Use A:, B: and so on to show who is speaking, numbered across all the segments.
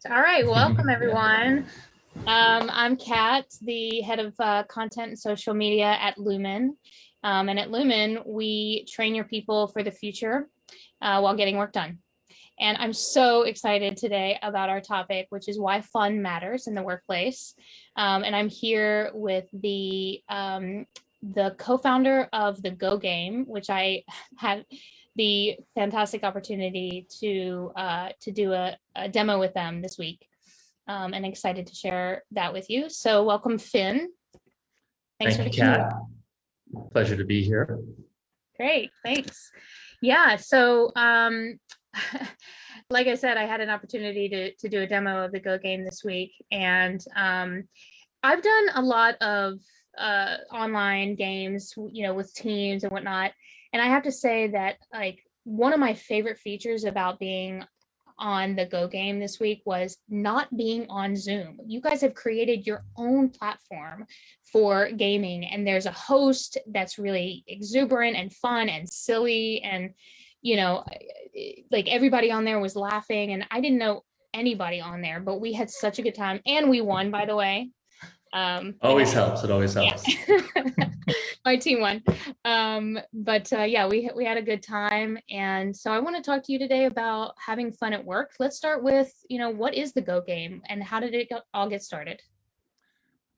A: Perfect. All right. Welcome, everyone. I'm Kat, the head of content and social media at Lumen. And at Lumen, we train your people for the future while getting work done. And I'm so excited today about our topic, which is why fun matters in the workplace. And I'm here with the co-founder of the Go Game, which I had the fantastic opportunity to do a demo with them this week, and excited to share that with you. So welcome, Finn.
B: Thanks for being here. Pleasure to be here.
A: Great, thanks. Yeah, so like I said, I had an opportunity to do a demo of the Go Game this week, and I've done a lot of online games, with teams and whatnot. And I have to say that, like, one of my favorite features about being on the Go Game this week was not being on Zoom. You guys have created your own platform for gaming, and there's a host that's really exuberant and fun and silly, and like everybody on there was laughing, and I didn't know anybody on there, but we had such a good time, and we won, by the way.
B: Always helps. It always helps.
A: Yeah. My team won. Yeah, we had a good time. And so I want to talk to you today about having fun at work. Let's start with, what is the Go Game and how did it all get started?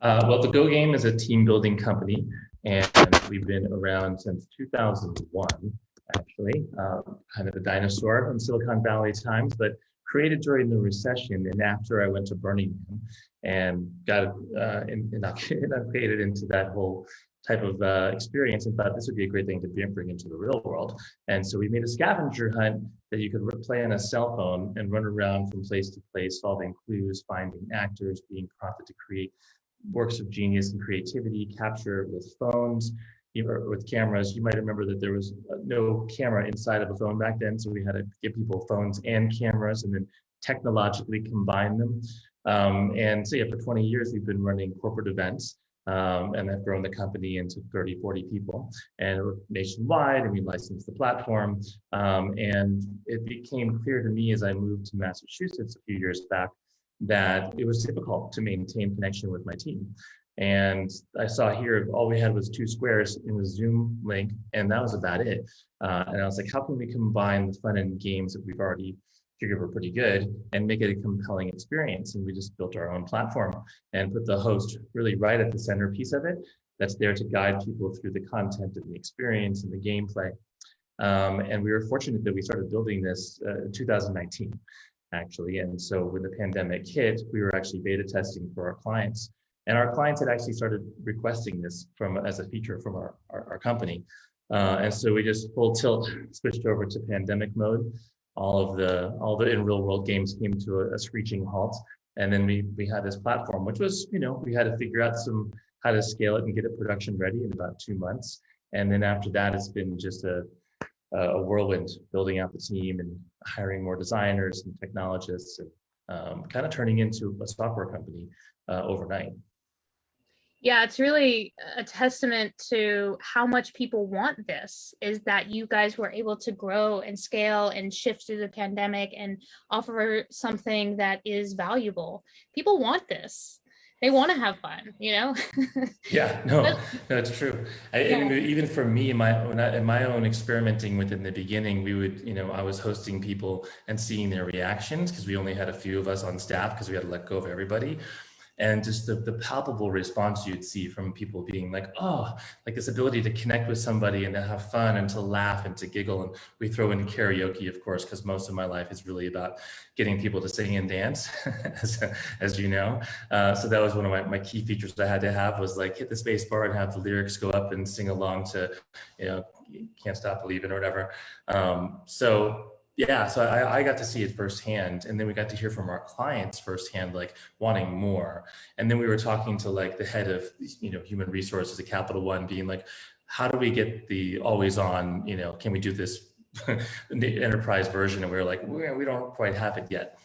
B: Well, the Go Game is a team building company, and we've been around since 2001, actually, kind of a dinosaur in Silicon Valley times, but created during the recession and after I went to Burning Man and got inoculated into that whole type of experience, and thought this would be a great thing to bring into the real world. And so we made a scavenger hunt that you could play on a cell phone and run around from place to place, solving clues, finding actors, being prompted to create works of genius and creativity, capture with phones, with cameras. You might remember that there was no camera inside of a phone back then, so we had to give people phones and cameras and then technologically combine them. And so yeah, for 20 years, we've been running corporate events, and I've grown the company into 30, 40 people, and we're nationwide, and we licensed the platform. And it became clear to me as I moved to Massachusetts a few years back that it was difficult to maintain connection with my team. And I saw here, all we had was 2 squares in the Zoom link, and that was about it. And I was like, how can we combine the fun and games that we've already figured were pretty good and make it a compelling experience? And we just built our own platform and put the host really right at the centerpiece of it. That's there to guide people through the content and the experience and the gameplay. And we were fortunate that we started building this in 2019, actually. And so when the pandemic hit, we were actually beta testing for our clients. And our clients had actually started requesting this as a feature from our company. And so we just full tilt switched over to pandemic mode. All the in real world games came to a screeching halt. And then we had this platform, which was, we had to figure out how to scale it and get it production ready in about 2 months. And then after that, it's been just a whirlwind, building out the team and hiring more designers and technologists, and kind of turning into a software company overnight.
A: Yeah, it's really a testament to how much people want this, is that you guys were able to grow and scale and shift through the pandemic and offer something that is valuable. People want this. They want to have fun,
B: Yeah, no, it's true. Even for me, in my own experimenting with it in the beginning, we would, I was hosting people and seeing their reactions, because we only had a few of us on staff because we had to let go of everybody. And just the palpable response you'd see from people being like, oh, like this ability to connect with somebody and to have fun and to laugh and to giggle. And we throw in karaoke, of course, because most of my life is really about getting people to sing and dance, as you know. So that was one of my key features I had to have, was like hit the space bar and have the lyrics go up and sing along to, Can't Stop Believing or whatever. So I got to see it firsthand, and then we got to hear from our clients firsthand, like wanting more. And then we were talking to like the head of, human resources at Capital One, being like, how do we get the always on, can we do this the enterprise version? And we were like, we don't quite have it yet,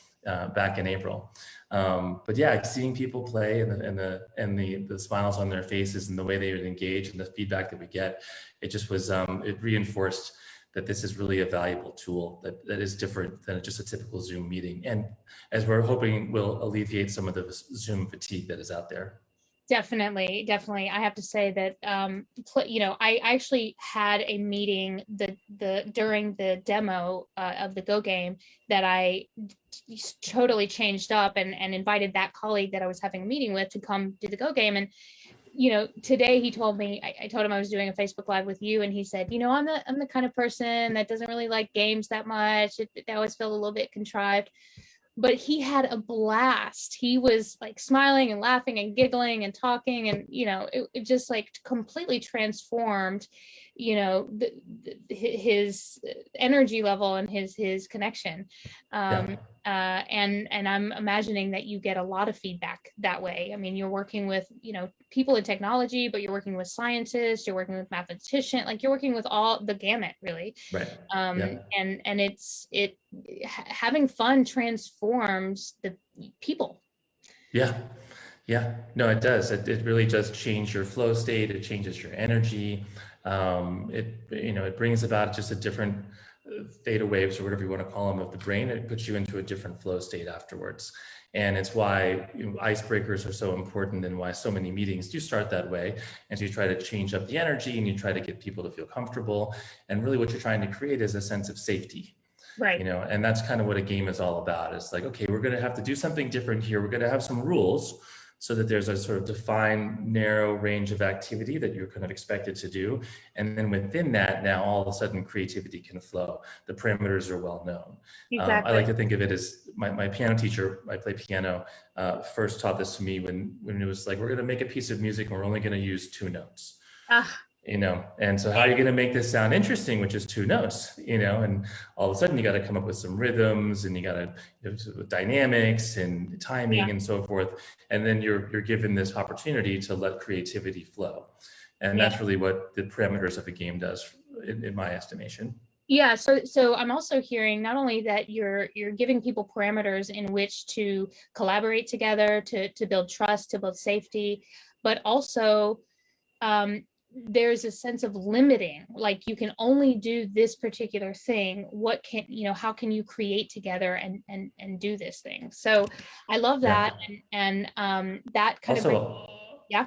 B: back in April. But yeah, seeing people play and the smiles on their faces and the way they would engage and the feedback that we get, it just was, it reinforced that this is really a valuable tool that is different than just a typical Zoom meeting. And as we're hoping will alleviate some of the Zoom fatigue that is out there.
A: Definitely, definitely. I have to say that I actually had a meeting during the demo of the Go game that I totally changed up and invited that colleague that I was having a meeting with to come do the Go game. And today he told me, I told him I was doing a Facebook Live with you, and he said, I'm the kind of person that doesn't really like games that much. They always feel a little bit contrived. But he had a blast. He was like smiling and laughing and giggling and talking, and it just like completely transformed his energy level and his connection. And I'm imagining that you get a lot of feedback that way. I mean, you're working with people in technology, but you're working with scientists, you're working with mathematicians, like you're working with all the gamut, really.
B: Right.
A: And having fun transforms the people.
B: Yeah, no, it does. It really does change your flow state. It changes your energy. It brings about just a different theta waves, or whatever you want to call them, of the brain. It puts you into a different flow state afterwards. And it's why icebreakers are so important, and why so many meetings do start that way. And so you try to change up the energy, and you try to get people to feel comfortable. And really what you're trying to create is a sense of safety.
A: Right.
B: And that's kind of what a game is all about. It's like, okay, we're going to have to do something different here. We're going to have some rules so that there's a sort of defined, narrow range of activity that you're kind of expected to do. And then within that, now all of a sudden creativity can flow. The parameters are well known.
A: Exactly.
B: I like to think of it as my piano teacher, I play piano, first taught this to me when it was like, we're going to make a piece of music and we're only going to use 2 notes. And so how are you going to make this sound interesting with just 2 notes, and all of a sudden you got to come up with some rhythms, and you got to dynamics and timing and so forth. And then you're given this opportunity to let creativity flow. And that's really what the parameters of a game does, in my estimation.
A: Yeah. So I'm also hearing not only that you're giving people parameters in which to collaborate together, to build trust, to build safety, but also, there's a sense of limiting, like you can only do this particular thing. How can you create together and do this thing? So I love that. And that kind
B: also,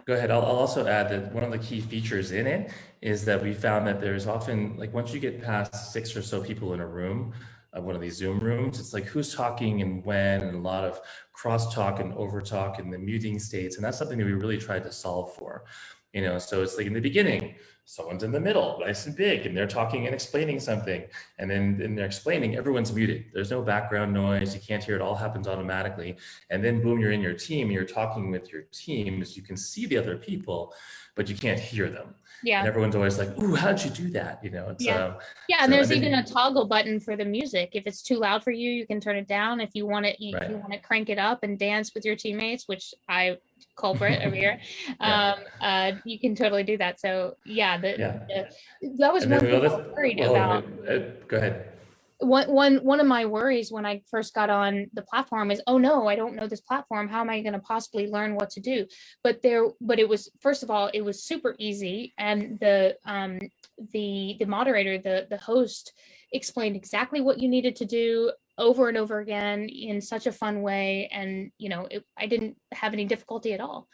B: go ahead. I'll also add that one of the key features in it is that we found that there's often, like, once you get past 6 or so people in a room, one of these Zoom rooms, it's like who's talking and when, and a lot of cross-talk and over-talk in the muting states. And that's something that we really tried to solve for. So it's like in the beginning, someone's in the middle, nice and big, and they're talking and explaining something. And then they're explaining, everyone's muted. There's no background noise. You can't hear it. All happens automatically. And then boom, you're in your team, you're talking with your teams. You can see the other people, but you can't hear them.
A: Yeah.
B: And everyone's always like, ooh, how'd you do that?
A: And there's even a toggle button for the music. If it's too loud for you, you can turn it down. If you want to, if you want to crank it up and dance with your teammates, which I culprit over here, you can totally do that. So that was one thing I was worried about.
B: Go ahead.
A: One of my worries when I first got on the platform is, oh no, I don't know this platform. How am I going to possibly learn what to do? But it was, first of all, it was super easy, and the moderator, the host, explained exactly what you needed to do over and over again in such a fun way, and I didn't have any difficulty at all.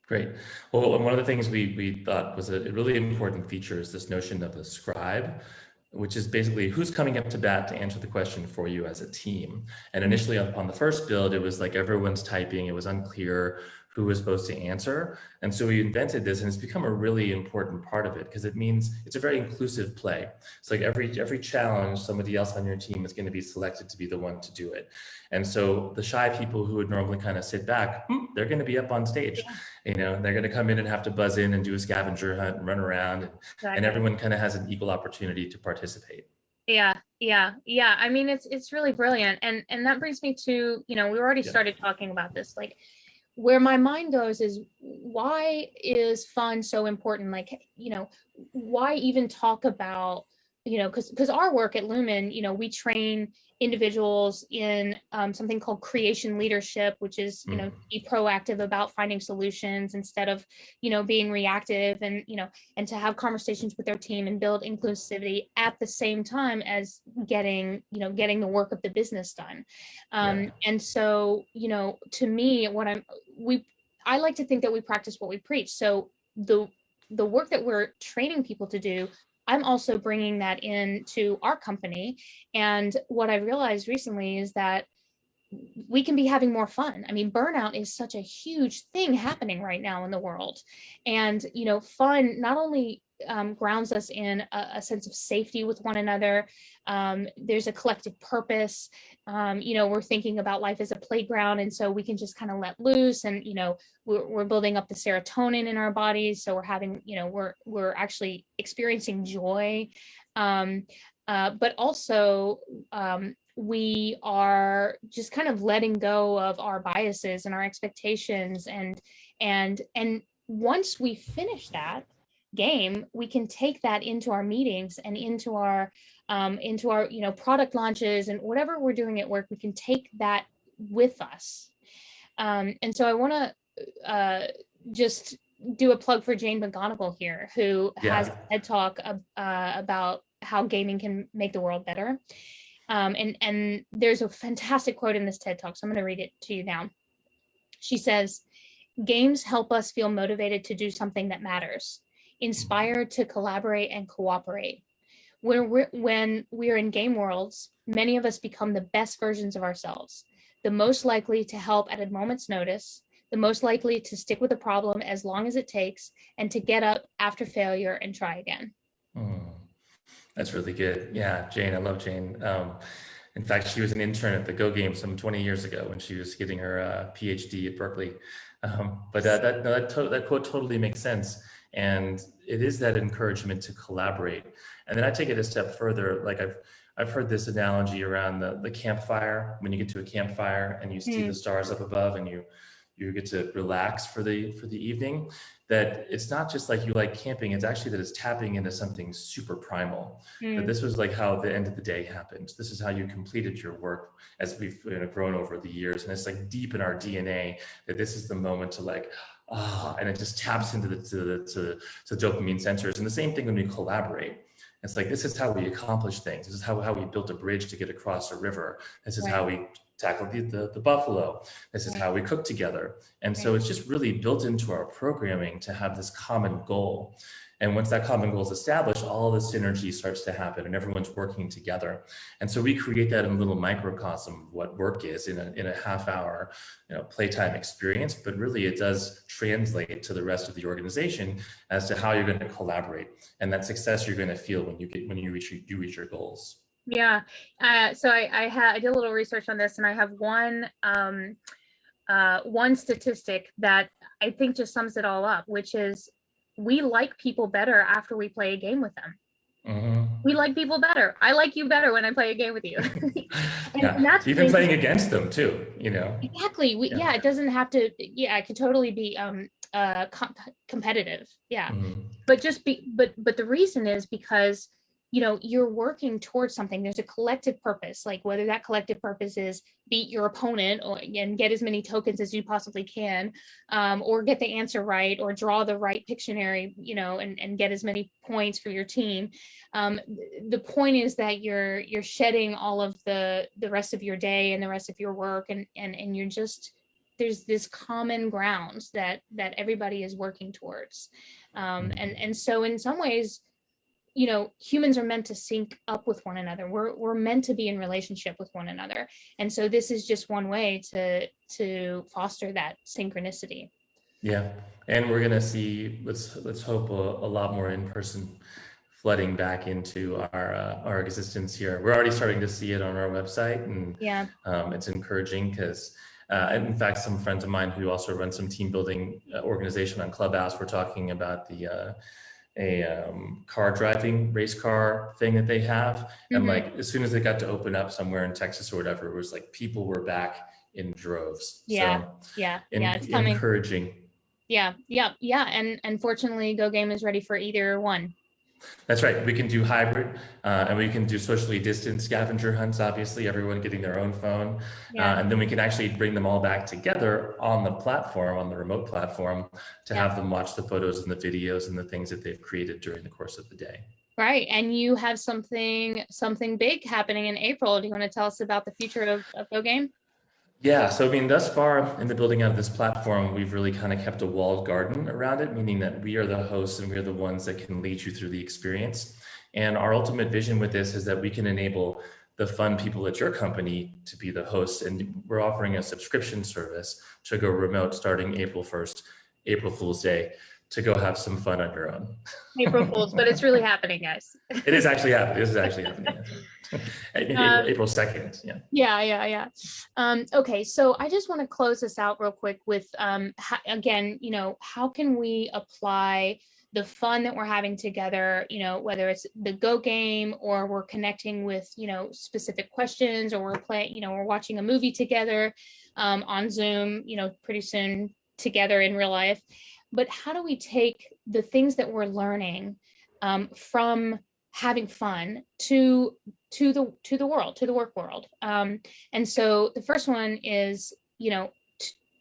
B: Great. Well, one of the things we thought was a really important feature is this notion of a scribe, which is basically who's coming up to bat to answer the question for you as a team. And initially on the first build, it was like everyone's typing. It was unclear who was supposed to answer. And so we invented this, and it's become a really important part of it because it means it's a very inclusive play. It's like every challenge, somebody else on your team is going to be selected to be the one to do it. And so the shy people who would normally kind of sit back, they're going to be up on stage. They're going to come in and have to buzz in and do a scavenger hunt and run around, and everyone kind of has an equal opportunity to participate.
A: Yeah. I mean, it's really brilliant. And that brings me to, we already started talking about this, like, where my mind goes is, why is fun so important? Like, why even talk about because our work at Lumen, we train individuals in something called creation leadership, which is, be proactive about finding solutions instead of, being reactive, and to have conversations with their team and build inclusivity at the same time as getting the work of the business done. And so, to me, I like to think that we practice what we preach. So the work that we're training people to do, I'm also bringing that into our company. And what I realized recently is that we can be having more fun. I mean, burnout is such a huge thing happening right now in the world. And, fun not only grounds us in a sense of safety with one another. There's a collective purpose. We're thinking about life as a playground. And so we can just kind of let loose and, we're building up the serotonin in our bodies. So we're having, we're actually experiencing joy. But also, we are just kind of letting go of our biases and our expectations, and once we finish that game, we can take that into our meetings and into our product launches and whatever we're doing at work. We can take that with us, and so I want to just do a plug for Jane McGonigal here, who has a TED Talk about how gaming can make the world better. And there's a fantastic quote in this TED Talk, so I'm going to read it to you now. She says, "Games help us feel motivated to do something that matters, inspired to collaborate and cooperate. When we're in game worlds, many of us become the best versions of ourselves, the most likely to help at a moment's notice, the most likely to stick with a problem as long as it takes, and to get up after failure and try again."
B: That's really good. Yeah, Jane, I love Jane. In fact, she was an intern at the Go Game some 20 years ago when she was getting her PhD at Berkeley. But that quote totally makes sense. And it is that encouragement to collaborate. And then I take it a step further. Like I've heard this analogy around the campfire. When you get to a campfire and you see the stars up above and you get to relax for the evening, that it's not just like you like camping, it's actually that it's tapping into something super primal. That this was like how the end of the day happened. This is how you completed your work as we've grown over the years. And it's like deep in our DNA that this is the moment to like, and it just taps into the dopamine sensors. And the same thing when we collaborate. It's like, this is how we accomplish things. This is how we built a bridge to get across a river. This is how we tackled the buffalo. This is how we cook together. And so it's just really built into our programming to have this common goal. And once that common goal is established, all the synergy starts to happen and everyone's working together. And so we create that in a little microcosm of what work is in a half hour playtime experience, but really it does translate to the rest of the organization as to how you're going to collaborate and that success you're going to feel when you reach your goals.
A: Yeah. So I did a little research on this, and I have one statistic that I think just sums it all up, which is we like people better after we play a game with them. We like people better. I like you better when I play a game with you.
B: and that's even playing against them too,
A: Exactly. It doesn't have to. Yeah, it could totally be competitive. Yeah, but the reason is because you're working towards something. There's a collective purpose, like whether that collective purpose is beat your opponent and get as many tokens as you possibly can, or get the answer right, or draw the right Pictionary, and get as many points for your team. The point is that you're shedding all of the rest of your day and the rest of your work, and you're just, there's this common ground that everybody is working towards. And so in some ways, humans are meant to sync up with one another. We're meant to be in relationship with one another. And so this is just one way to foster that synchronicity.
B: Yeah. And we're going to see, let's hope a lot more in-person flooding back into our existence here. We're already starting to see it on our website, and it's encouraging because in fact, some friends of mine who also run some team building organization on Clubhouse were talking about a car driving race car thing that they have. And like, as soon as they got to open up somewhere in Texas or whatever, it was like people were back in droves. It's coming. Encouraging.
A: And unfortunately, Go Game is ready for either one.
B: That's right. We can do hybrid, and we can do socially distanced scavenger hunts, obviously, everyone getting their own phone.
A: Yeah.
B: And then we can actually bring them all back together on the platform, on the remote platform, to
A: Yeah.
B: have them watch the photos and the videos and the things that they've created during the course of the day.
A: Right. And you have something big happening in April. Do you want to tell us about the future of Go Game?
B: Yeah, so I mean, thus far in the building out of this platform, we've really kind of kept a walled garden around it, meaning that we are the hosts and we're the ones that can lead you through the experience. And our ultimate vision with this is that we can enable the fun people at your company to be the hosts. And we're offering a subscription service to go remote starting April 1st, April Fool's Day, to go have some fun on your own.
A: April Fools, but it's really happening, guys.
B: It is actually happening. This is actually happening. April 2nd. Yeah.
A: Yeah. Okay, so I just want to close this out real quick with again, how can we apply the fun that we're having together, whether it's the Go Game or we're connecting with, specific questions, or we're playing, we're watching a movie together on Zoom, pretty soon together in real life. But how do we take the things that we're learning from having fun to the world, to the work world? And so the first one is,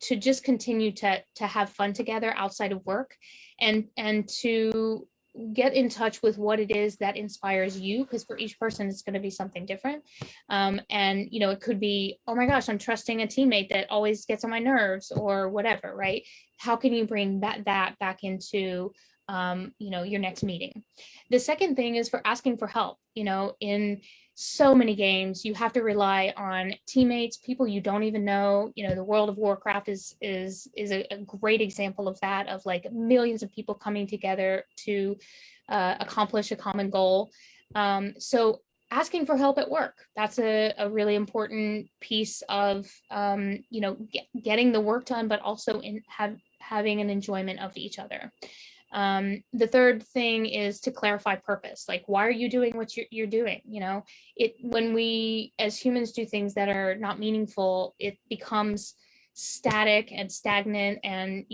A: to just continue to have fun together outside of work, and to get in touch with what it is that inspires you, because for each person it's going to be something different. And it could be, oh my gosh, I'm trusting a teammate that always gets on my nerves, or whatever, right? How can you bring that back into your next meeting? The second thing is for asking for help. In so many games, you have to rely on teammates, people you don't even know. The World of Warcraft is a great example of that, of like millions of people coming together to accomplish a common goal. So asking for help at work, that's a really important piece of getting the work done, but also having an enjoyment of each other. The third thing is to clarify purpose. Like, why are you doing what you're doing? When we as humans do things that are not meaningful, it becomes static and stagnant, and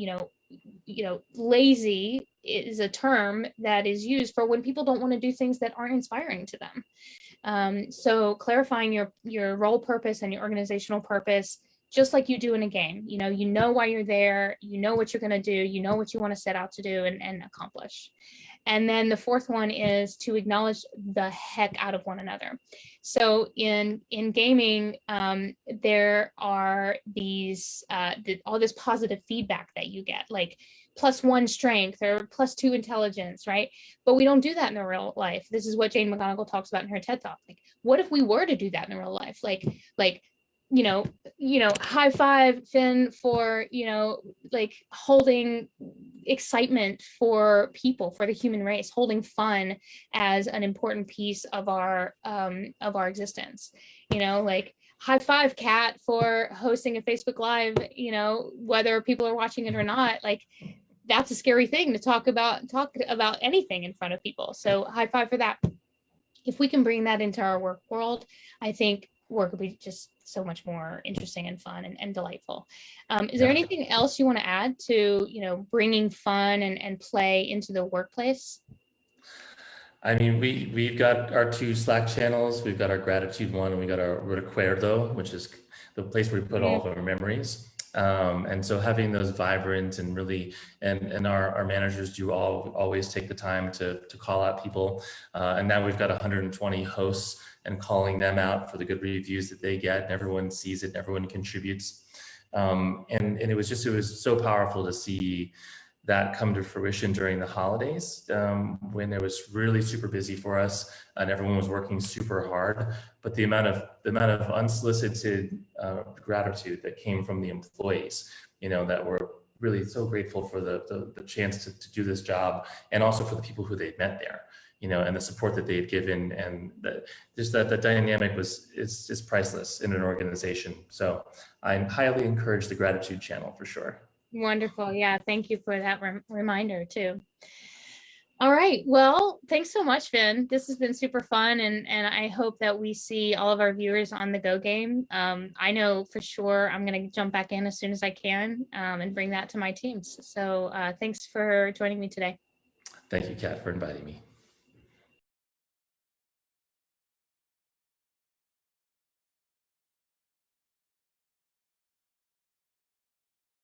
A: lazy is a term that is used for when people don't want to do things that aren't inspiring to them. So clarifying your role purpose and your organizational purpose, just like you do in a game. You know why you're there, what you're going to do, what you want to set out to do and accomplish. And then the fourth one is to acknowledge the heck out of one another. So in gaming, there are these all this positive feedback that you get, like +1 strength or +2 intelligence, right? But we don't do that in the real life. This is what Jane McGonigal talks about in her TED Talk. Like, what if we were to do that in real life? Like high five Finn for, like holding excitement for people, for the human race, holding fun as an important piece of our existence. Like, high five Kat for hosting a Facebook Live, whether people are watching it or not. Like, that's a scary thing to talk about anything in front of people. So high five for that. If we can bring that into our work world, I think work would be just so much more interesting and fun and delightful. Is there anything else you want to add to, bringing fun and play into the workplace?
B: I mean, we've got our 2 Slack channels. We've got our gratitude one, and we got our Recuerdo, which is the place where we put all of our memories. And so having those vibrant and really, and our managers do always take the time to call out people. And now we've got 120 hosts, and calling them out for the good reviews that they get, and everyone sees it, and everyone contributes. And it was so powerful to see that come to fruition during the holidays, when it was really super busy for us and everyone was working super hard. But the amount of unsolicited gratitude that came from the employees, that were really so grateful for the chance to do this job, and also for the people who they'd met there, and the support that they had given, and that dynamic is priceless in an organization. So I highly encourage the gratitude channel for sure.
A: Wonderful. Yeah. Thank you for that reminder too. All right. Well, thanks so much, Finn. This has been super fun. And I hope that we see all of our viewers on the Go Game. I know for sure I'm going to jump back in as soon as I can and bring that to my teams. So thanks for joining me today.
B: Thank you, Kat, for inviting me.